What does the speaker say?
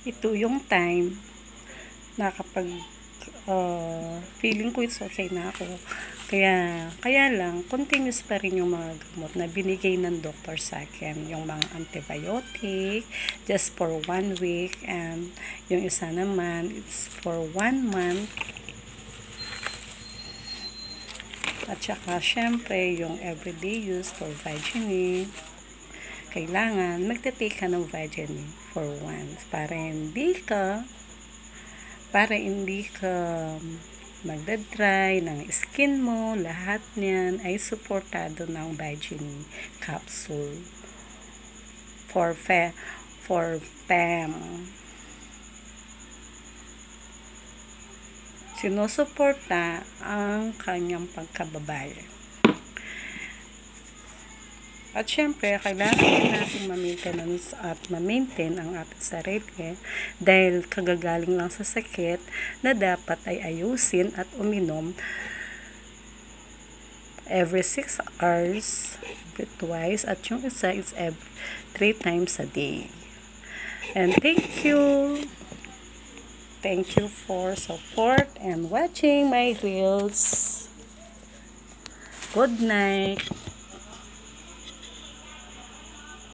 ito yung time na kapag feeling ko it's okay na ako. Kaya lang, continuous pa rin yung mga gamot na binigay ng doktor sa akin. Yung mga antibiotic, just for 1 week. And yung isa naman, it's for 1 month. At saka, syempre, yung everyday use for vitamin. Kailangan magte-take ka ng vitamin for once para hindi ka magda-dry ng skin mo. Lahat niyan ay suportado ng vitamin capsule for PEM. Sinusuporta ang kanyang pagkababae. At syempre, kailangan din natin ma-maintenance at ma-maintain ang ating sarili dahil kagagaling lang sa sakit na dapat ay ayusin at uminom every 6 hours, twice, at yung isa is every 3 times a day. And thank you. Thank you for support and watching my reels. Good night.